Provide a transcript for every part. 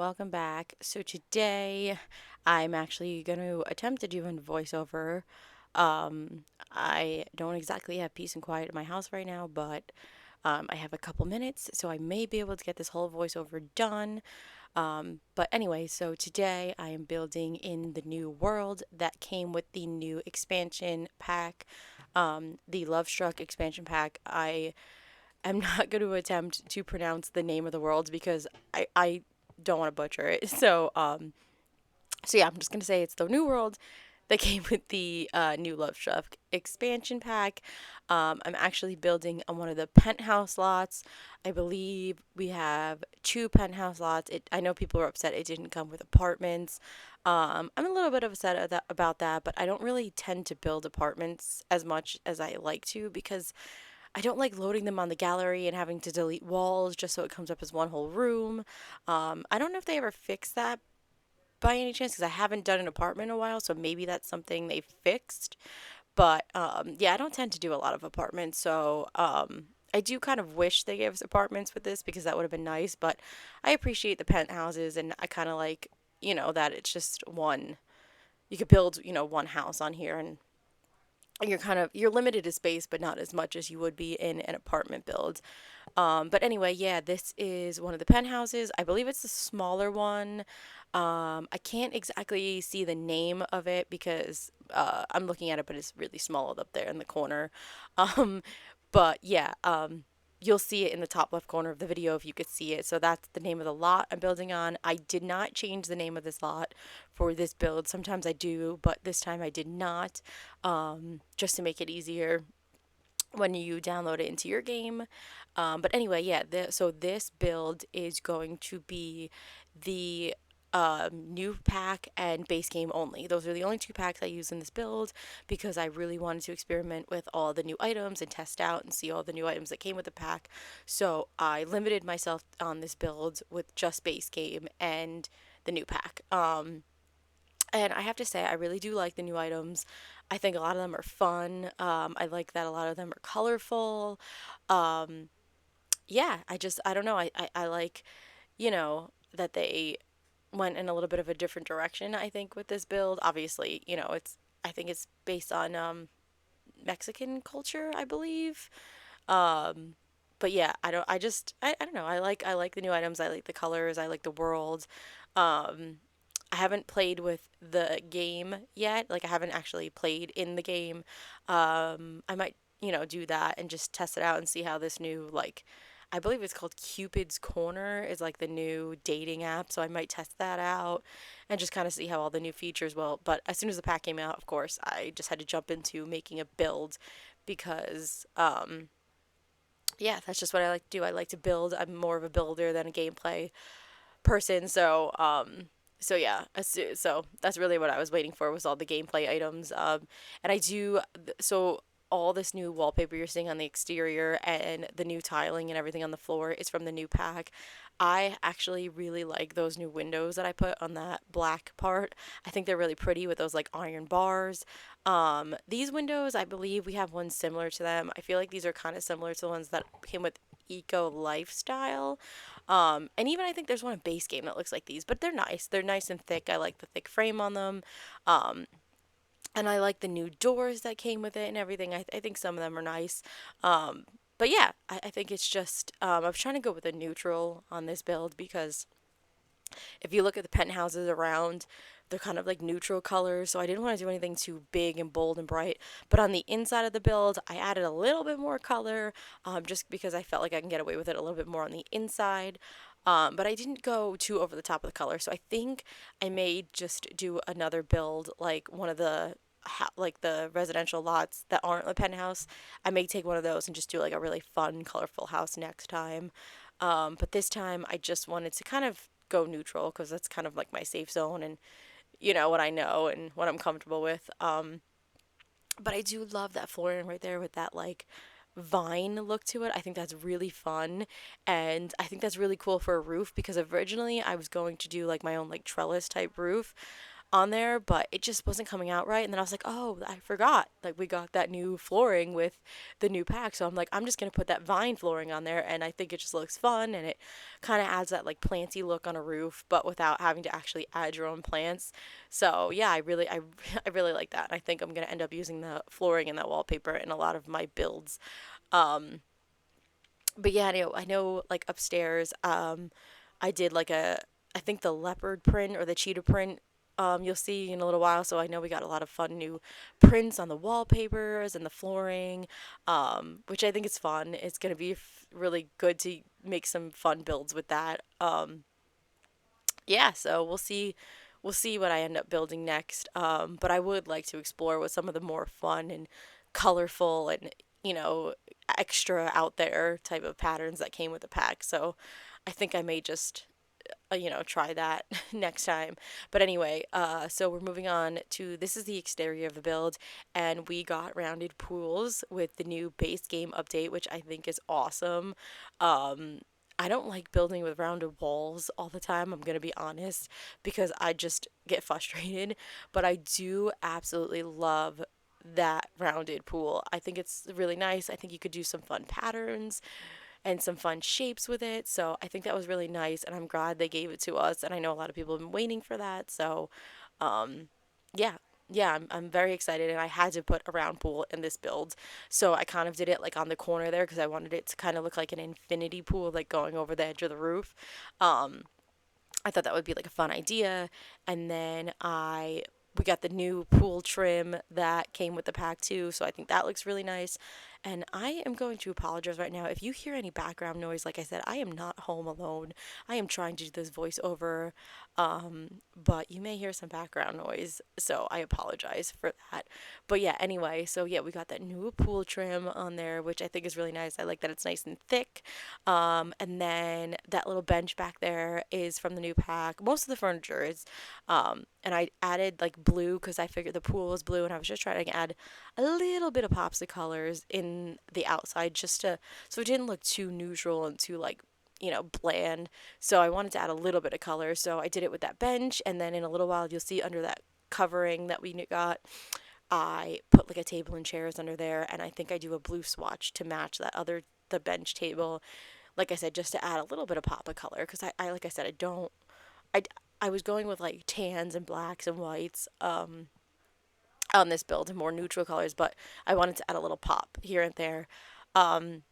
welcome back. So today I'm actually going to attempt to do a voiceover. I don't exactly have peace and quiet in my house right now, but I have a couple minutes, so I may be able to get this whole voiceover done. But anyway, so today I am building in the new world that came with the new expansion pack, the Love Struck expansion pack. I'm not going to attempt to pronounce the name of the world because I don't want to butcher it. So yeah, I'm just gonna say it's the new world that came with the new Love Struck expansion pack. I'm actually building on one of the penthouse lots. I believe we have two penthouse lots. I know people are upset it didn't come with apartments. I'm a little bit upset about that, but I don't really tend to build apartments as much as I like to because I don't like loading them on the gallery and having to delete walls just so it comes up as one whole room. I don't know if they ever fixed that by any chance because I haven't done an apartment in a while, so maybe that's something they fixed. But yeah, I don't tend to do a lot of apartments, so I do kind of wish they gave us apartments with this because that would have been nice. But I appreciate the penthouses, and I kind of like that it's just one. You could build one house on here, and you're limited to space, but not as much as you would be in an apartment build. But anyway, yeah, this is one of the penthouses. I believe it's the smaller one. I can't exactly see the name of it because I'm looking at it, but it's really small up there in the corner. Um, but yeah, you'll see it in the top left corner of the video if you could see it. So that's the name of the lot I'm building on. I did not change the name of this lot for this build. Sometimes I do, but this time I did not, just to make it easier when you download it into your game. But anyway, yeah, so this build is going to be the new pack and base game only. Those are the only two packs I use in this build because I really wanted to experiment with all the new items and test out and see all the new items that came with the pack. So I limited myself on this build with just base game and the new pack. And I have to say, I really do like the new items. I think a lot of them are fun. I like that a lot of them are colorful. Um, yeah, I don't know. I like, that they went in a little bit of a different direction, I think, with this build. Obviously, I think it's based on Mexican culture, I believe. Um, but yeah, I don't know. I like the new items. I like the colors. I like the world. Um, I haven't played with the game yet. Like I haven't actually played in the game. I might, do that and just test it out and see how this new I believe it's called Cupid's Corner is like the new dating app. So I might test that out and just kind of see how all the new features will. But as soon as the pack came out, of course, I just had to jump into making a build because yeah, that's just what I like to do. I like to build. I'm more of a builder than a gameplay person. So yeah, so that's really what I was waiting for was all the gameplay items. And I do so all this new wallpaper you're seeing on the exterior and the new tiling and everything on the floor is from the new pack. I actually really like those new windows that I put on that black part. I think they're really pretty with those like iron bars. These windows, I believe we have one similar to them. I feel like these are kind of similar to the ones that came with Eco Lifestyle. And even I think there's one in base game that looks like these, but they're nice. They're nice and thick. I like the thick frame on them. Um, and I like the new doors that came with it and everything. I think some of them are nice. Um, but yeah, I think it's just, I was trying to go with a neutral on this build because if you look at the penthouses around, they're kind of like neutral colors, so I didn't want to do anything too big and bold and bright. But on the inside of the build, I added a little bit more color, just because I felt like I can get away with it a little bit more on the inside. But I didn't go too over the top of the color, so I think I may just do another build like one of the like the residential lots that aren't a penthouse. I may take one of those and just do like a really fun, colorful house next time. But this time I just wanted to kind of go neutral because that's kind of like my safe zone and what I know and what I'm comfortable with. But I do love that flooring right there with that like vine look to it. I think that's really fun and I think that's really cool for a roof because originally I was going to do like my own like trellis type roof. on there, but it just wasn't coming out right. And then I was like, oh, I forgot. Like, we got that new flooring with the new pack. So I'm like, I'm just going to put that vine flooring on there. And I think it just looks fun. And it kind of adds that like planty look on a roof, but without having to actually add your own plants. So yeah, I really like that. I think I'm going to end up using the flooring and that wallpaper in a lot of my builds. Um, but yeah, I know like upstairs, I did like I think the leopard print or the cheetah print. You'll see in a little while. So I know we got a lot of fun new prints on the wallpapers and the flooring, which I think is fun. It's gonna be really good to make some fun builds with that. Yeah, so we'll see what I end up building next. But I would like to explore with some of the more fun and colorful and you know extra out there type of patterns that came with the pack. So I think I may just try that next time. But anyway, so we're moving on to this is the exterior of the build, and we got rounded pools with the new base game update, which I think is awesome. Um, I don't like building with rounded walls all the time, I'm gonna be honest, because I just get frustrated. But I do absolutely love that rounded pool. I think it's really nice. I think you could do some fun patterns and some fun shapes with it. So I think that was really nice, and I'm glad they gave it to us. And I know a lot of people have been waiting for that. So, um, yeah, I'm very excited, and I had to put a round pool in this build. So I kind of did it like on the corner there because I wanted it to kind of look like an infinity pool, like going over the edge of the roof. Um, I thought that would be like a fun idea. And then we got the new pool trim that came with the pack too, so I think that looks really nice. And I am going to apologize right now if you hear any background noise. Like I said, I am not home alone. I am trying to do this voiceover, but you may hear some background noise, so I apologize for that. But yeah, anyway, so yeah, we got that new pool trim on there, which I think is really nice. I like that it's nice and thick. And then that little bench back there is from the new pack. Most of the furniture is, and I added like blue because I figured the pool was blue, and I was just trying to add a little bit of pops of colors in the outside just to so it didn't look too neutral and too like bland. So I wanted to add a little bit of color. So I did it with that bench, and then in a little while you'll see under that covering that we got, I put like a table and chairs under there, and I think I do a blue swatch to match the bench table. Like I said, just to add a little bit of pop of color, because I like I said, I I was going with like tans and blacks and whites on this build and more neutral colors, but I wanted to add a little pop here and there. Um,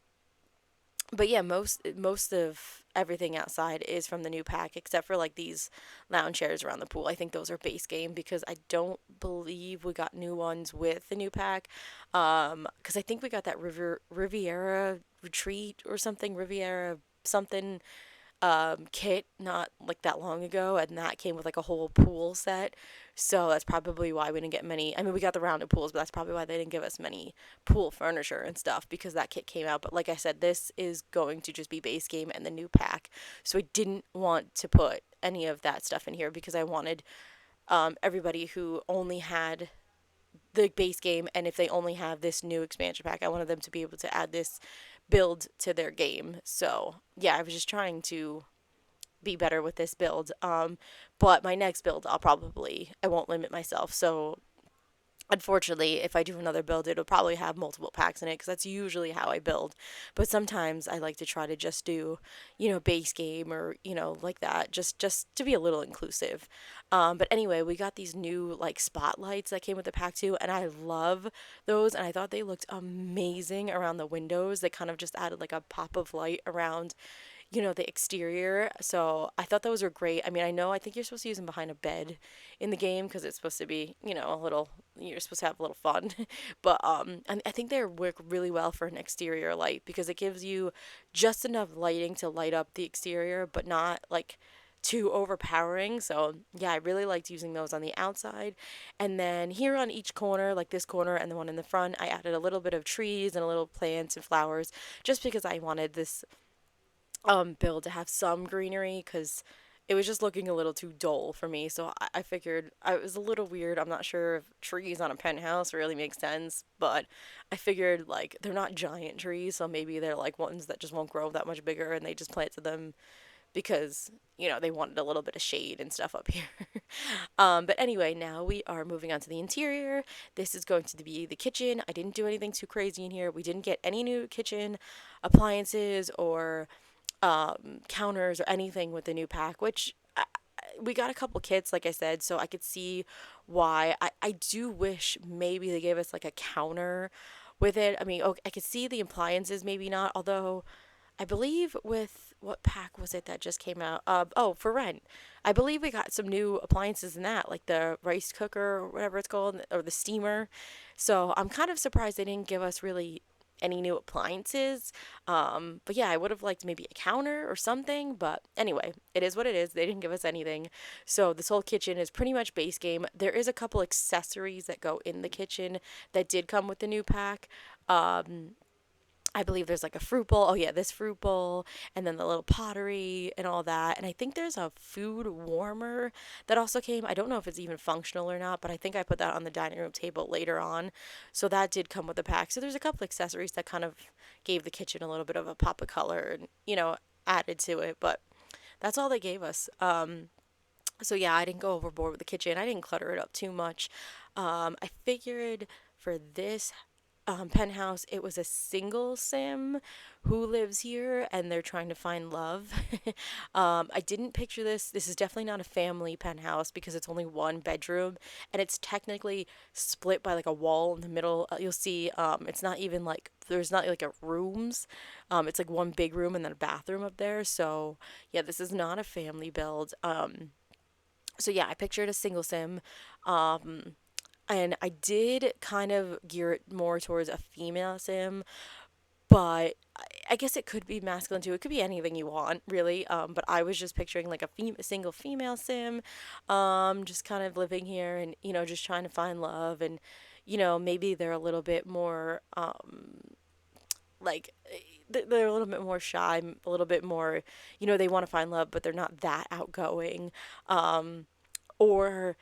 but yeah, most of everything outside is from the new pack, except for like these lounge chairs around the pool. I think those are base game because I don't believe we got new ones with the new pack. Because I think we got that Riviera retreat or something, Riviera something kit not like that long ago, and that came with like a whole pool set. So that's probably why we didn't get many. I mean, we got the rounded pools, but that's probably why they didn't give us many pool furniture and stuff because that kit came out. But like I said, this is going to just be base game and the new pack. So I didn't want to put any of that stuff in here because I wanted everybody who only had the base game, and if they only have this new expansion pack, I wanted them to be able to add this build to their game. So yeah, I was just trying to be better with this build. But my next build, I won't limit myself. So unfortunately, if I do another build, it'll probably have multiple packs in it because that's usually how I build. But sometimes I like to try to just do, base game or like that, just to be a little inclusive. But anyway, we got these new like spotlights that came with the pack too, and I love those. And I thought they looked amazing around the windows. They kind of just added like a pop of light around the exterior. So I thought those were great. I mean, I think you're supposed to use them behind a bed in the game because it's supposed to be, you're supposed to have a little fun. But I think they work really well for an exterior light because it gives you just enough lighting to light up the exterior, but not like too overpowering. So yeah, I really liked using those on the outside. And then here on each corner, like this corner and the one in the front, I added a little bit of trees and a little plants and flowers just because I wanted this build to have some greenery because it was just looking a little too dull for me. So I figured I was a little weird. I'm not sure if trees on a penthouse really make sense, but I figured like they're not giant trees, so maybe they're like ones that just won't grow that much bigger and they just planted them because, they wanted a little bit of shade and stuff up here. But anyway, now we are moving on to the interior. This is going to be the kitchen. I didn't do anything too crazy in here. We didn't get any new kitchen appliances or counters or anything with the new pack, which we got a couple kits, like I said, so I could see why. I do wish maybe they gave us like a counter with it. I mean, okay, I could see the appliances, maybe not, although I believe with what pack was it that just came out? Oh, for rent. I believe we got some new appliances in that, like the rice cooker or whatever it's called, or the steamer. So I'm kind of surprised they didn't give us really any new appliances. But yeah, I would have liked maybe a counter or something. But anyway, it is what it is. They didn't give us anything. So this whole kitchen is pretty much base game. There is a couple accessories that go in the kitchen that did come with the new pack. I believe there's like a fruit bowl. Oh yeah, this fruit bowl, and then the little pottery and all that. And I think there's a food warmer that also came. I don't know if it's even functional or not, but I think I put that on the dining room table later on. So that did come with the pack. So there's a couple accessories that kind of gave the kitchen a little bit of a pop of color and, added to it, but that's all they gave us. So yeah, I didn't go overboard with the kitchen. I didn't clutter it up too much. I figured for this penthouse, it was a single sim who lives here and they're trying to find love. I didn't picture this. This is definitely not a family penthouse because it's only one bedroom and it's technically split by like a wall in the middle. You'll see it's not even like there's not like a rooms. It's like one big room and then a bathroom up there. So yeah, this is not a family build. So yeah, I pictured a single sim. Um, and I did kind of gear it more towards a female sim, but I guess it could be masculine too. It could be anything you want, really. But I was just picturing like a single female sim, just kind of living here and just trying to find love and maybe they're a little bit more like they're a little bit more shy, a little bit more, they want to find love, but they're not that outgoing. Or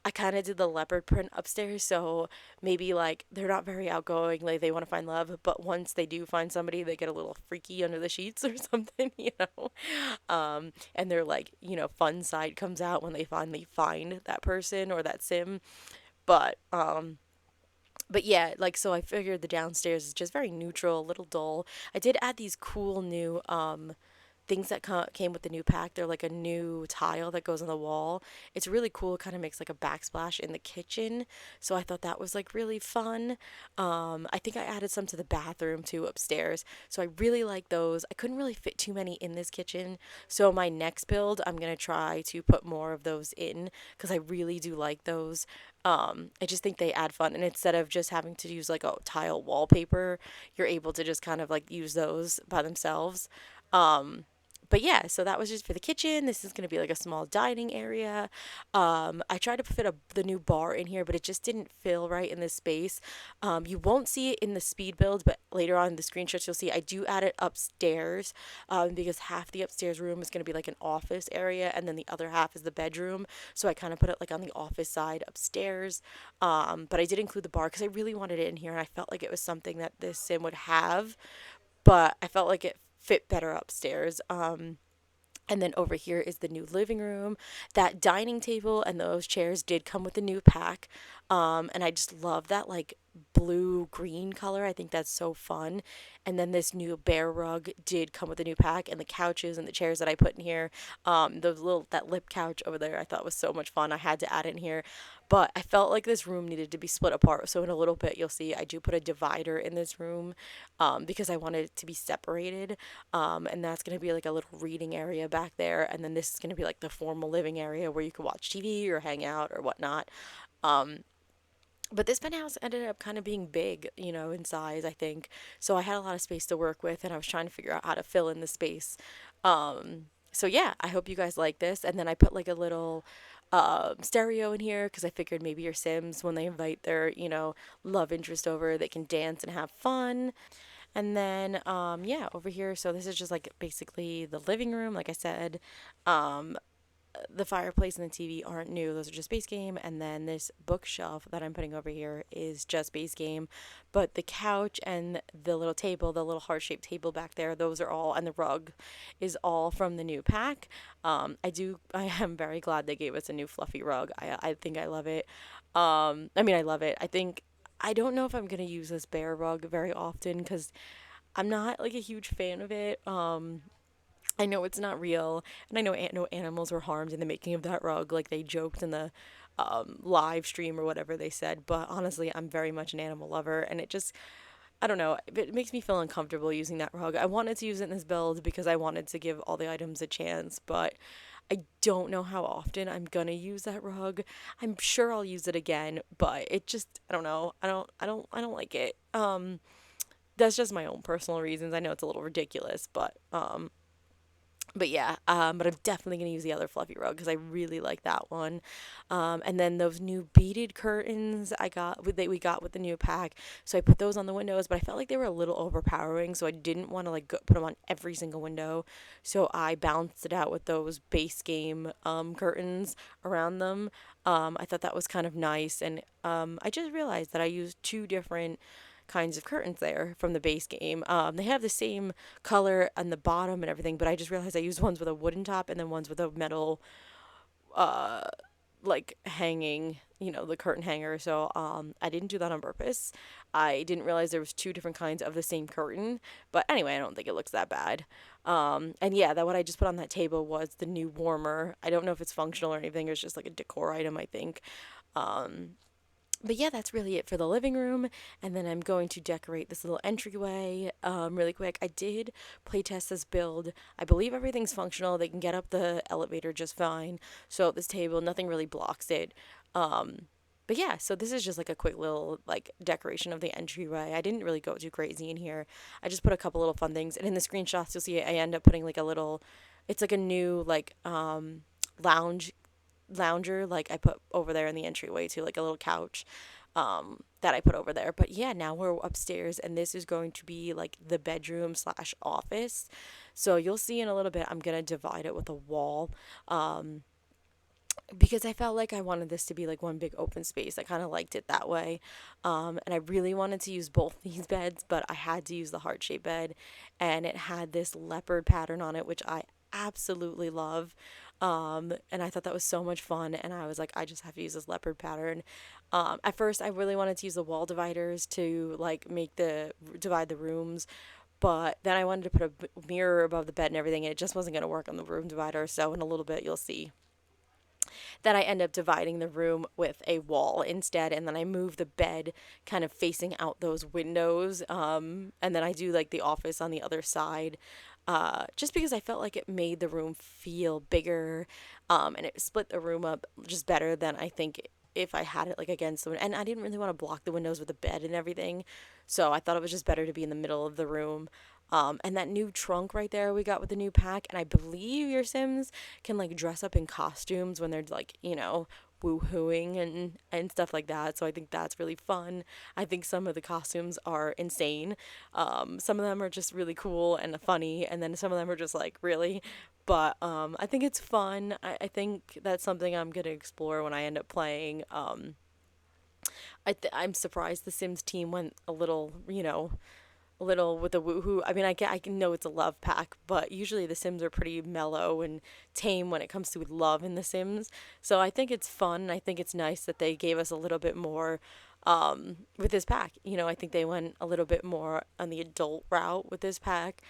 I kind of did the leopard print upstairs, so maybe like they're not very outgoing, like they want to find love, but once they do find somebody, they get a little freaky under the sheets or something. And their like, fun side comes out when they finally find that person or that sim. But but yeah, like so I figured the downstairs is just very neutral, a little dull. I did add these cool new things that came with the new pack. They're like a new tile that goes on the wall. It's really cool. It kind of makes like a backsplash in the kitchen. So I thought that was like really fun. I think I added some to the bathroom too upstairs. So I really like those. I couldn't really fit too many in this kitchen. So my next build, I'm going to try to put more of those in because I really do like those. I just think they add fun. And instead of just having to use like a tile wallpaper, you're able to just kind of like use those by themselves. Um, but yeah, so that was just for the kitchen. This is gonna be like a small dining area. I tried to fit the new bar in here, but it just didn't feel right in this space. You won't see it in the speed build, but later on in the screenshots you'll see I do add it upstairs, because half the upstairs room is gonna be like an office area, and then the other half is the bedroom. So I kind of put it like on the office side upstairs. But I did include the bar because I really wanted it in here, and I felt like it was something that this sim would have, but I felt like it fit better upstairs. And then over here is the new living room. That dining table and those chairs did come with the new pack. And I just love that like blue green color. I think that's so fun. And then this new bear rug did come with a new pack, and the couches and the chairs that I put in here. That lip couch over there I thought was so much fun. I had to add it in here. But I felt like this room needed to be split apart. So in a little bit you'll see I do put a divider in this room, because I wanted it to be separated. And that's going to be like a little reading area back there. And then this is going to be like the formal living area where you could watch TV or hang out or whatnot. Um, but this penthouse ended up kind of being big, in size, I think. So I had a lot of space to work with, and I was trying to figure out how to fill in the space. So yeah, I hope you guys like this. And then I put like a little stereo in here because I figured maybe your Sims, when they invite their, love interest over, they can dance and have fun. And then, yeah, over here, so this is just like basically the living room, like I said. Um, the fireplace and the TV aren't new. Those are just base game. And then this bookshelf that I'm putting over here is just base game. But the couch and the little table, the little heart shaped table back there, those are all, and the rug is all from the new pack. I am very glad they gave us a new fluffy rug. I think I love it. I love it. I don't know if I'm going to use this bear rug very often because I'm not like a huge fan of it. I know it's not real, and I know no animals were harmed in the making of that rug, like they joked in the live stream or whatever they said. But honestly, I'm very much an animal lover, and I don't know, it makes me feel uncomfortable using that rug. I wanted to use it in this build because I wanted to give all the items a chance, but I don't know how often I'm gonna use that rug. I'm sure I'll use it again, but I don't know. I don't like it. That's just my own personal reasons. I know it's a little ridiculous, but yeah, but I'm definitely gonna use the other fluffy rug because I really like that one. And then those new beaded curtains that we got with the new pack. So I put those on the windows, but I felt like they were a little overpowering, so I didn't want to like put them on every single window. So I balanced it out with those base game curtains around them. I thought that was kind of nice, and I just realized that I used two different kinds of curtains there from the base game. They have the same color on the bottom and everything, but I just realized I used ones with a wooden top and then ones with a metal, uh, like hanging, the curtain hanger. So I didn't do that on purpose. I didn't realize there was two different kinds of the same curtain. But anyway, I don't think it looks that bad. And yeah, that what I just put on that table was the new warmer. I don't know if it's functional or anything. It's just like a decor item, I think. Um, but yeah, that's really it for the living room. And then I'm going to decorate this little entryway really quick. I did playtest this build. I believe everything's functional. They can get up the elevator just fine. So this table, nothing really blocks it. But yeah, so this is just like a quick little like decoration of the entryway. I didn't really go too crazy in here. I just put a couple little fun things. And in the screenshots, you'll see I end up putting like a little, it's like a new like lounge lounger like I put over there in the entryway too, like a little couch that I put over there. But yeah, now we're upstairs and this is going to be like the bedroom slash office. So you'll see in a little bit I'm gonna divide it with a wall. Because I felt like I wanted this to be like one big open space. I kind of liked it that way. And I really wanted to use both these beds, but I had to use the heart shaped bed. And it had this leopard pattern on it, which I absolutely love. And I thought that was so much fun. And I was like, I just have to use this leopard pattern. At first, I really wanted to use the wall dividers to like divide the rooms. But then I wanted to put a mirror above the bed and everything, and it just wasn't going to work on the room divider. So in a little bit, you'll see that I end up dividing the room with a wall instead, and then I move the bed kind of facing out those windows, and then I do like the office on the other side, just because I felt like it made the room feel bigger, and it split the room up just better than I think if I had it like against the window. And I didn't really want to block the windows with the bed and everything, so I thought it was just better to be in the middle of the room. And that new trunk right there we got with the new pack, and I believe your Sims can like dress up in costumes when they're like, woohooing and stuff like that. So I think that's really fun. I think some of the costumes are insane. Some of them are just really cool and funny, and then some of them are just like really. But I think it's fun. I think that's something I'm gonna explore when I end up playing. I'm surprised the Sims team went a little with the woohoo. I mean, I can know it's a love pack, but usually the Sims are pretty mellow and tame when it comes to love in the Sims. So I think it's fun. I think it's nice that they gave us a little bit more with this pack. I think they went a little bit more on the adult route with this pack,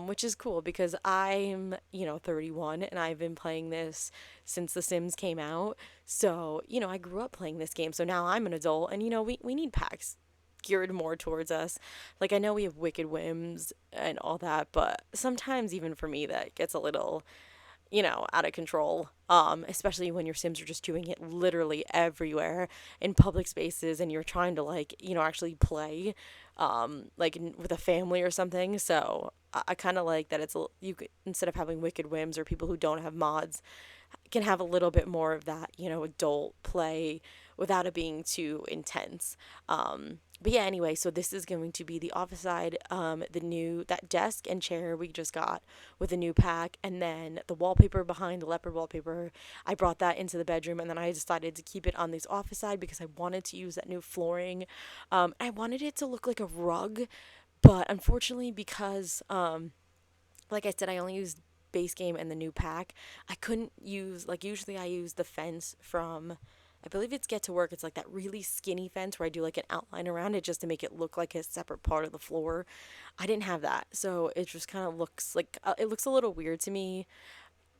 which is cool because I'm, 31 and I've been playing this since The Sims came out. So, I grew up playing this game. So now I'm an adult and, we need packs geared more towards us. Like I know we have wicked whims and all that, but sometimes even for me that gets a little, out of control. Especially when your Sims are just doing it literally everywhere in public spaces and you're trying to like, actually play with a family or something. So I kind of like that you could, instead of having wicked whims or people who don't have mods, can have a little bit more of that, adult play without it being too intense. But yeah, anyway, so this is going to be the office side. That desk and chair we just got with a new pack, and then the wallpaper behind, the leopard wallpaper, I brought that into the bedroom, and then I decided to keep it on this office side because I wanted to use that new flooring. I wanted it to look like a rug, but unfortunately, because like I said, I only used base game and the new pack. I couldn't use, like, usually I use the fence from, I believe it's Get to Work. It's like that really skinny fence where I do like an outline around it just to make it look like a separate part of the floor. I didn't have that, so it just kind of looks like it looks a little weird to me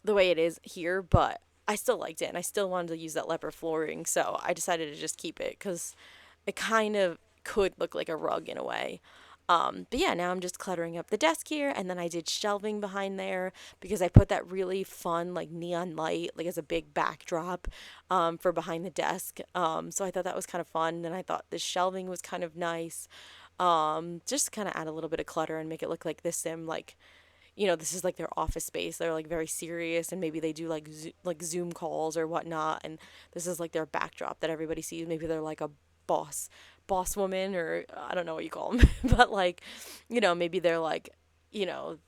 the way it is here, but I still liked it and I still wanted to use that leopard flooring, so I decided to just keep it because it kind of could look like a rug in a way. But yeah, now I'm just cluttering up the desk here, and then I did shelving behind there because I put that really fun like neon light like as a big backdrop for behind the desk. So I thought that was kind of fun, and I thought the shelving was kind of nice. Just kind of add a little bit of clutter and make it look like this sim like, this is like their office space. They're like very serious, and maybe they do like Zoom calls or whatnot, and this is like their backdrop that everybody sees. Maybe they're like a boss boss woman, or I don't know what you call them, but like, maybe they're like, you know,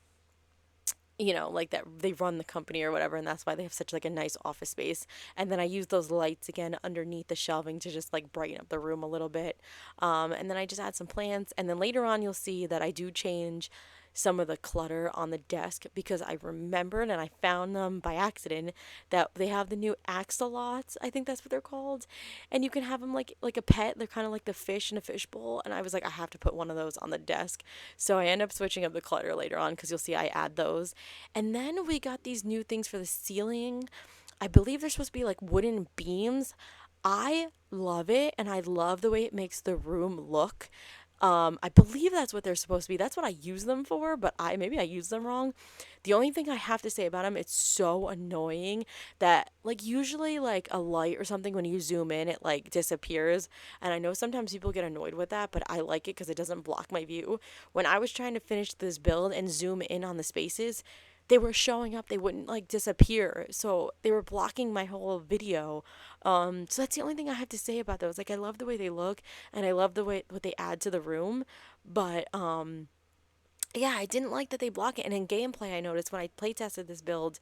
like that they run the company or whatever, and that's why they have such like a nice office space. And then I use those lights again underneath the shelving to just like brighten up the room a little bit. And then I just add some plants, and then later on you'll see that I do change some of the clutter on the desk because I remembered and I found them by accident that they have the new axolotls. I think that's what they're called, and you can have them like a pet. They're kind of like the fish in a fishbowl, and I was like, I have to put one of those on the desk. So I end up switching up the clutter later on because you'll see I add those. And then we got these new things for the ceiling. I believe they're supposed to be like wooden beams. I love it, and I love the way it makes the room look. I believe that's what they're supposed to be. That's what I use them for, but maybe I use them wrong. The only thing I have to say about them, it's so annoying that like usually like a light or something when you zoom in it like disappears, and I know sometimes people get annoyed with that, but I like it because it doesn't block my view. When I was trying to finish this build and zoom in on the spaces, they were showing up, they wouldn't like disappear, so they were blocking my whole video. So that's the only thing I have to say about those. Like, I love the way they look, and I love the way what they add to the room, but yeah, I didn't like that they block it. And in gameplay, I noticed when I play tested this build,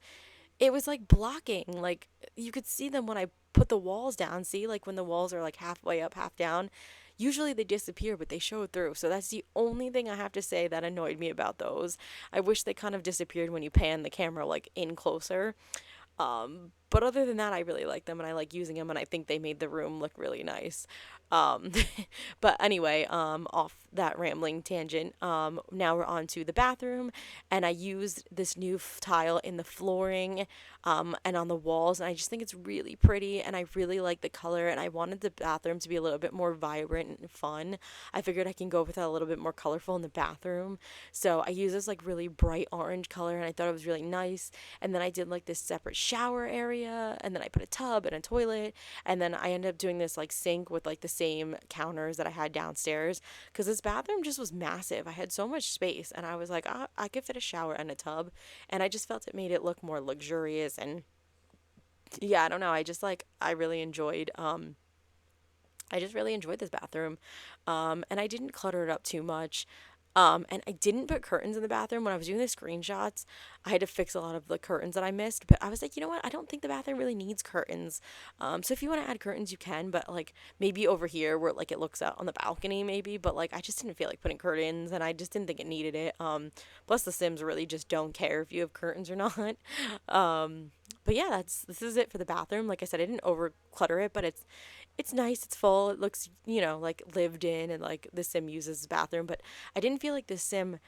it was like blocking. Like, you could see them when I put the walls down. See, like when the walls are like halfway up, half down. Usually they disappear, but they show through. So that's the only thing I have to say that annoyed me about those. I wish they kind of disappeared when you pan the camera like in closer. But other than that, I really like them and I like using them, and I think they made the room look really nice. Um, but anyway, off that rambling tangent, now we're on to the bathroom, and I used this new tile in the flooring, and on the walls, and I just think it's really pretty, and I really like the color, and I wanted the bathroom to be a little bit more vibrant and fun. I figured I can go with that a little bit more colorful in the bathroom, so I used this like really bright orange color, and I thought it was really nice. And then I did like this separate shower area, and then I put a tub and a toilet, and then I ended up doing this like sink with like the same counters that I had downstairs because this bathroom just was massive. I had so much space, and I was like, I could fit a shower and a tub, and I just felt it made it look more luxurious. And yeah, I don't know, I really enjoyed I just really enjoyed this bathroom. And I didn't clutter it up too much. And I didn't put curtains in the bathroom. When I was doing the screenshots, I had to fix a lot of the curtains that I missed. But I was like, you know what? I don't think the bathroom really needs curtains. So if you want to add curtains, you can. But like maybe over here where like it looks out on the balcony, maybe. But like I just didn't feel like putting curtains, and I just didn't think it needed it. Plus the Sims really just don't care if you have curtains or not. But yeah, this is it for the bathroom. Like I said, I didn't over clutter it, but it's nice, it's full, it looks, like lived in, and like the sim uses his bathroom. But I didn't feel like this sim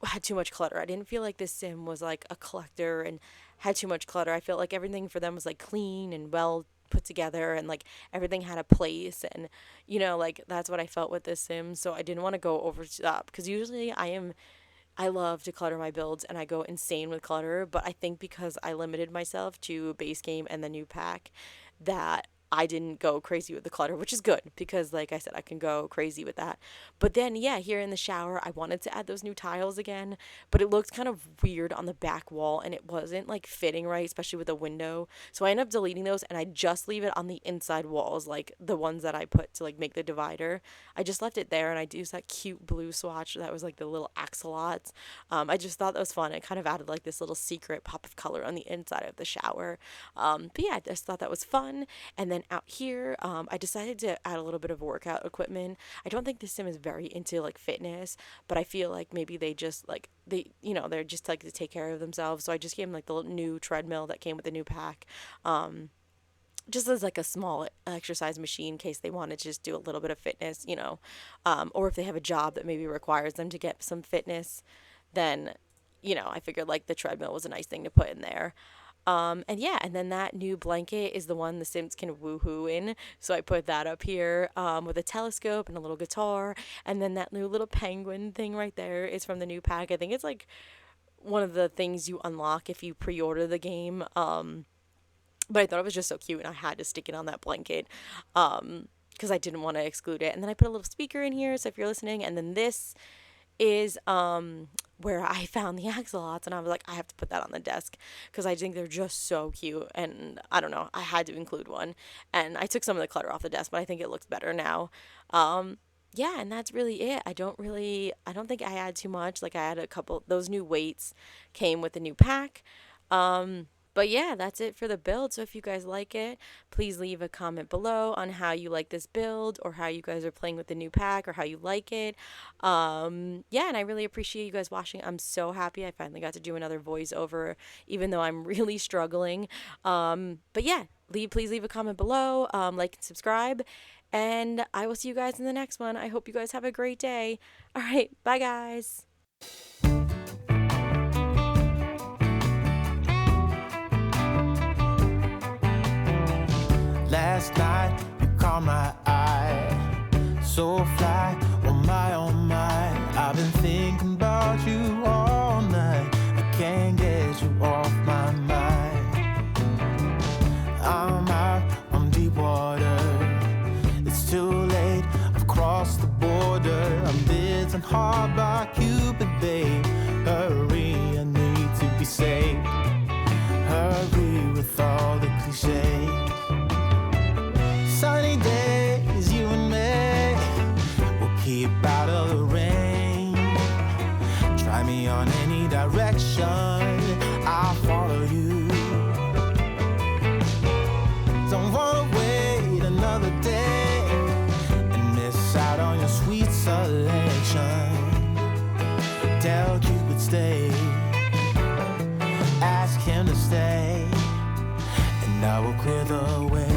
had too much clutter. I didn't feel like this sim was like a collector and had too much clutter. I felt like everything for them was like clean and well put together, and like everything had a place, and like that's what I felt with this sim. So I didn't want to go over the top because usually I love to clutter my builds and I go insane with clutter, but I think because I limited myself to base game and the new pack, that I didn't go crazy with the clutter, which is good because, like I said, I can go crazy with that. But then, yeah, here in the shower, I wanted to add those new tiles again, but it looked kind of weird on the back wall and it wasn't like fitting right, especially with the window. So I ended up deleting those and I just leave it on the inside walls, like the ones that I put to like make the divider. I just left it there and I used that cute blue swatch that was like the little axolotls. I just thought that was fun. It kind of added like this little secret pop of color on the inside of the shower. But yeah, I just thought that was fun. And then out here, I decided to add a little bit of workout equipment. I don't think this sim is very into like fitness, but I feel like maybe they just like they're just like to take care of themselves. So I just gave them like the new treadmill that came with the new pack. Just as like a small exercise machine in case they want to just do a little bit of fitness, or if they have a job that maybe requires them to get some fitness, then, I figured like the treadmill was a nice thing to put in there. And yeah, and then that new blanket is the one the Sims can woohoo in. So I put that up here with a telescope and a little guitar. And then that new little penguin thing right there is from the new pack. I think it's like one of the things you unlock if you pre-order the game. But I thought it was just so cute and I had to stick it on that blanket because I didn't want to exclude it. And then I put a little speaker in here, so if you're listening. And then this is where I found the axolotls and I was like, I have to put that on the desk because I think they're just so cute. And I don't know, I had to include one. And I took some of the clutter off the desk, but I think it looks better now. Yeah, and that's really it. I don't think I had too much. Like I had a couple, those new weights came with the new pack. But yeah, that's it for the build. So if you guys like it, please leave a comment below on how you like this build or how you guys are playing with the new pack or how you like it. Yeah, and I really appreciate you guys watching. I'm so happy I finally got to do another voiceover, even though I'm really struggling. But yeah, please leave a comment below, like and subscribe, and I will see you guys in the next one. I hope you guys have a great day. All right, bye guys. Last night you caught my eye, so fly, oh my, I've been thinking about you all night, I can't get you off my mind. I'm out on deep water, it's too late, I've crossed the border, I'm bitten hard by Cupid, babe, hurry, I need to be saved, hurry with all the cliches. Sunny days, you and me, we'll keep out of the rain. Try me on any direction, I'll follow you. Don't wanna wait another day and miss out on your sweet selection. Tell Cupid stay, ask him to stay, and I will clear the way.